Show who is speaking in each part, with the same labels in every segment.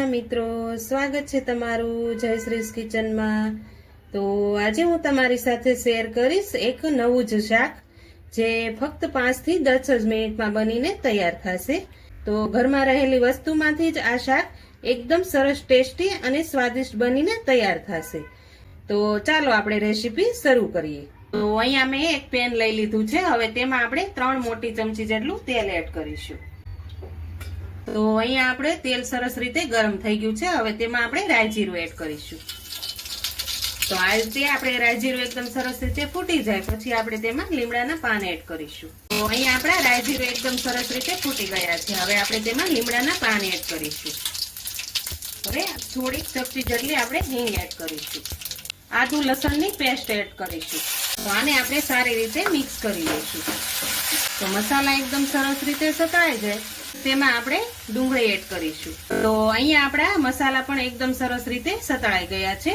Speaker 1: નમસ્કાર મિત્રો, સ્વાગત છે તમારું જયશ્રીસ કિચનમાં। તો આજે હું તમારી સાથે શેર કરીશ એક નવું જ શાક જે ફક્ત 5 થી 10 જ મિનિટમાં બનીને તૈયાર થશે। તો ઘરમાં રહેલી વસ્તુમાંથી જ આ શાક એકદમ સરસ ટેસ્ટી અને સ્વાદિષ્ટ બનીને તૈયાર થશે। તો ચાલો આપણે રેસીપી શરૂ કરીએ। તો અહીંયા મેં એક પેન લઈ લીધું છે। હવે તેમાં આપણે 3 મોટી ચમચી જેટલું તેલ એડ કરીશું। તો અહીંયા આપણે તેલ સરસ રીતે ગરમ થઈ ગયું છે। હવે તેમાં આપણે રાઈ જીરું એડ કરીશું। તો આ રીતે આપણે રાઈ જીરું એકદમ સરસ રીતે ફૂટી જાય પછી આપણે તેમાં લીમડાના પાન એડ કરીશું। તો અહીંયા આપણા રાઈ જીરું એકદમ સરસ રીતે ફૂટી ગયા છે। હવે આપણે તેમાં લીમડાના પાન એડ કરીશું। હવે થોડીક ચપટી જેટલી આપણે હિંગ એડ કરીશું। આદુ લસણની પેસ્ટ એડ કરીશું। તો આને આપણે સારી રીતે મિક્સ કરી લઈશું। તો મસાલા એકદમ સરસ રીતે સતળાઈ જાય તેમાં આપણે ડુંગળી એડ કરીશું। તો અહીંયા આપણા મસાલા પણ એકદમ સરસ રીતે સતળાઈ ગયા છે।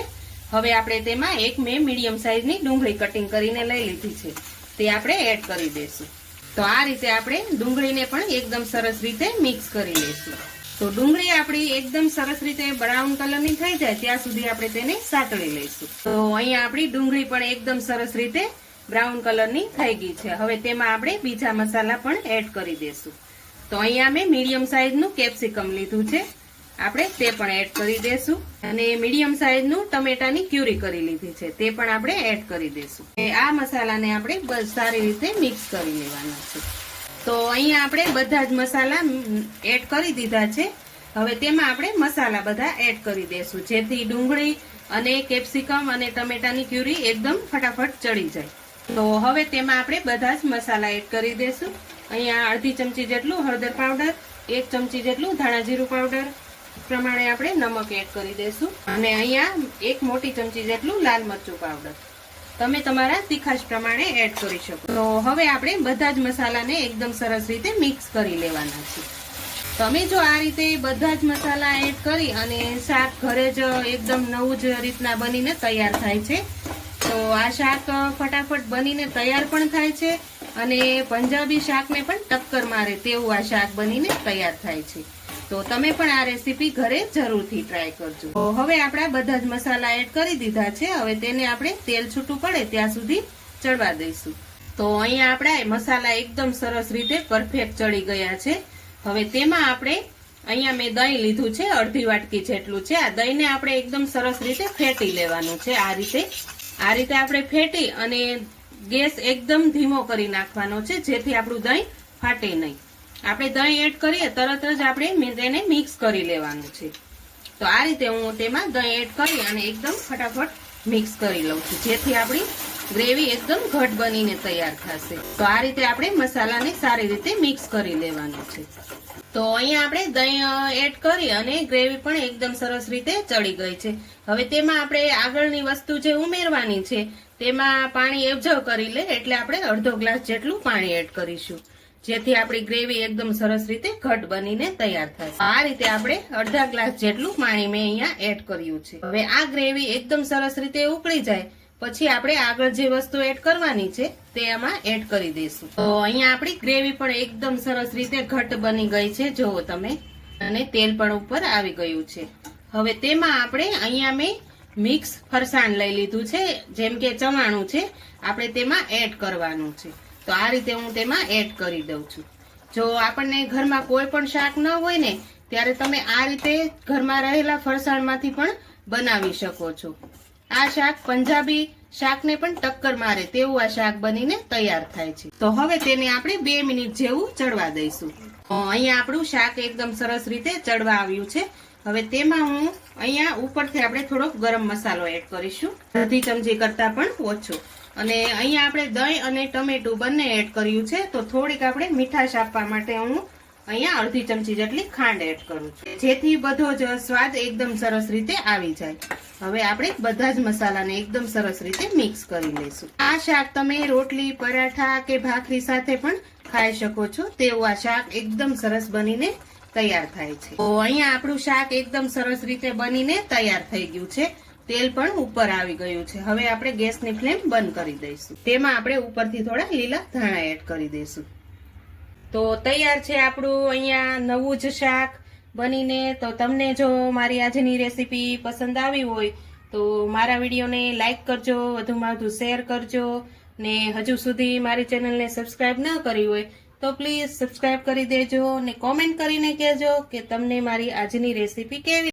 Speaker 1: હવે આપણે તેમાં એક મેં મીડિયમ સાઈઝની ડુંગળી કટિંગ કરીને લઈ લીધી છે તે આપણે એડ કરી દઈશું। તો આ રીતે આપણે ડુંગળીને પણ એકદમ સરસ રીતે મિક્સ કરી લઈશું। તો ડુંગળી આપણી એકદમ સરસ રીતે બ્રાઉન કલરની થઈ જાય ત્યાં સુધી આપણે તેને સાતળી લઈશું। તો અહીંયા આપણી ડુંગળી પણ એકદમ સરસ રીતે બ્રાઉન કલરની થઈ ગઈ છે। હવે તેમાં આપણે બીજા મસાલા પણ એડ કરી દઈશું। તો અહીંયા મેં મીડિયમ સાઈઝનું કેપ્સિકમ લીધું છે આપણે તે પણ એડ કરી દઈશું અને મીડિયમ સાઈઝનું ટમેટાની ક્યુરી કરી લીધી છે તે પણ આપણે એડ કરી દઈશું। આ મસાલાને આપણે સારી રીતે મિક્સ કરી લેવાના છે। તો અહીંયા આપણે બધા જ મસાલા એડ કરી દીધા છે। હવે તેમાં આપણે મસાલા બધા એડ કરી દઈશું જેથી ડુંગળી અને કેપ્સિકમ અને ટમેટાની ક્યુરી એકદમ ફટાફટ ચડી જાય। તો હવે તેમાં આપણે બધા જ મસાલા એડ કરી દઈશું। અહીંયા અડધી ચમચી જેટલું હળદર પાવડર, 1 ચમચી જેટલું ધાણા જીરું પાવડર પ્રમાણે આપણે નમક એડ કરી દઈશું અને અહીંયા 1 મોટી ચમચી જેટલું લાલ મરચું પાવડર તમે તમારા તીખાશ પ્રમાણે એડ કરી શકો। તો હવે આપણે બધા જ મસાલાને એકદમ સરસ રીતે મિક્સ કરી લેવાના છે। તમે જો આ રીતે બધા જ મસાલા એડ કરી અને શાક ઘરે જ એકદમ નવું જ રીતના બનીને તૈયાર થાય છે તો આ શાક ફટાફટ બનીને તૈયાર પણ થાય છે અને પંજાબી શાકને પણ ટક્કર મારે તેવું આ શાક બનીને તૈયાર થાય છે। તો તમે પણ આ રેસીપી ઘરે જરૂરથી ટ્રાય કરજો। તો હવે આપણા બધા જ મસાલા એડ કરી દીધા છે। હવે તેને આપણે તેલ છૂટું પડે ત્યાં સુધી ચડવા દઈશું। તો અહીંયા આપણા મસાલા એકદમ સરસ રીતે પરફેક્ટ ચડી ગયા છે। હવે તેમાં આપણે અહીંયા મેં દહીં લીધું છે અડધી વાટકી જેટલું છે। આ દહીંને આપણે એકદમ સરસ રીતે ફેટી લેવાનું છે। આ રીતે આપણે ફેટી અને ગેસ એકદમ ધીમો કરી નાખવાનો છે જેથી આપણું દહીં ફાટે નહીં। આપણે દહીં એડ કરીએ તરત જ આપણે તેને મિક્સ કરી લેવાનું છે। તો આ રીતે હું તેમાં દહીં એડ કરી અને એકદમ ફટાફટ મિક્સ કરી લઉં છું જેથી આપણી ગ્રેવી એકદમ ઘટ બનીને તૈયાર થશે। તો આ રીતે આપણે મસાલાને સારી રીતે મિક્સ કરી લેવાનું છે। તો અહીંયા આપણે દહીં એડ કરી અને ગ્રેવી પણ એકદમ સરસ રીતે ચડી ગઈ છે। હવે તેમાં આપણે આગળની વસ્તુ જે ઉમેરવાની છે તેમાં પાણી એવજવ કરી લે એટલે આપણે અડધો ગ્લાસ જેટલું પાણી એડ કરીશું જેથી આપણી ગ્રેવી એકદમ સરસ રીતે ઘટ બનીને તૈયાર થાય। આ રીતે આપણે અડધા ગ્લાસ જેટલું પાણી મેં અહીંયા એડ કર્યું છે। હવે આ ગ્રેવી એકદમ સરસ રીતે ઉકળી જાય પછી આપણે આગળ જે વસ્તુ એડ કરવાની છે તે આમાં એડ કરી દઈશું। તો અહીંયા આપણી ગ્રેવી પણ એકદમ સરસ રીતે ઘટ બની ગઈ છે જુઓ તમે અને તેલ પણ ઉપર આવી ગયું છે। હવે તેમાં આપણે અહીંયા મેં મિક્સ ફરસાણ લઈ લીધું છે જેમ કે ચવાણું છે આપણે તેમાં એડ કરવાનું છે। તો આ રીતે હું તેમાં એડ કરી દઉં છું। જો આપણને ઘરમાં કોઈ પણ શાક ન હોય ને ત્યારે તમે આ રીતે ઘરમાં રહેલા ફરસાણમાંથી પણ બનાવી શકો છો। આ શાક પંજાબી શાકને પણ ટક્કર મારે તેવું આ શાક બનીને તૈયાર થાય છે। તો હવે તેને આપણે 2 મિનિટ જેવું ચડવા દઈશું। અહીંયા આપણું શાક એકદમ સરસ રીતે ચડવા આવ્યું છે। હવે તેમાં હું અહીંયા ઉપરથી આપણે થોડોક ગરમ મસાલો એડ કરીશું અડધી ચમચી કરતા પણ ઓછો અને અહીંયા આપણે દહીં અને ટમેટું બંને એડ કર્યું છે તો થોડીક આપણે મીઠાશ આપવા માટે હું અહીંયા અડધી ચમચી જેટલી ખાંડ એડ કરું છું જેથી બધો જ સ્વાદ એકદમ સરસ રીતે આવી જાય। હવે આપણે બધા જ મસાલાને એકદમ સરસ રીતે મિક્સ કરી લઈશું। આ શાક તમે રોટલી, પરાઠા કે ભાખરી સાથે પણ ખાઈ શકો છો તેવું આ શાક એકદમ સરસ બનીને તૈયાર થાય છે। તો અહીંયા આપણું શાક એકદમ સરસ રીતે બનીને તૈયાર થઈ ગયું છે। તેલ પણ ઉપર આવી ગયું છે। હવે આપણે ગેસની ફ્લેમ બંધ કરી દઈશું। તેમાં આપણે ઉપરથી થોડા લીલા ધાણા એડ કરી દઈશું। તો તૈયાર છે આપણું અહીંયા નવું જ શાક બનીને. તો તમને જો મારી આજની રેસીપી પસંદ આવી હોય તો મારા વિડીયોને લાઈક કરજો, વધુમાં વધુ શેર કરજો, ને હજુ સુધી મારી ચેનલને સબસ્ક્રાઇબ ન કરી હોય તો પ્લીઝ સબસ્ક્રાઇબ કરી દેજો, ને કોમેન્ટ કરીને કહેજો કે તમને મારી આજની રેસીપી કેવી